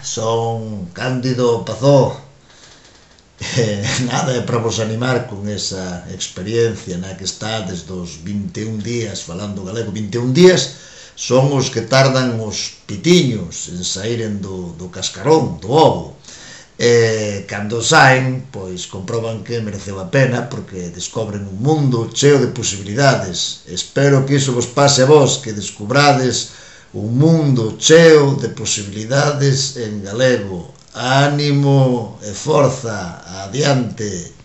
Son Cándido Pazó. Nada é para vos animar con esa experiencia na que está desde os 21 días falando galego. 21 días son os que tardan os pitiños en saíren do cascarón, do ovo. Cando saen, pois comproban que mereceu a pena, porque descobren un mundo cheo de posibilidades. Espero que iso vos pase a vos, que descubrades un mundo cheo de posibilidades en galego. Ánimo e forza, adiante.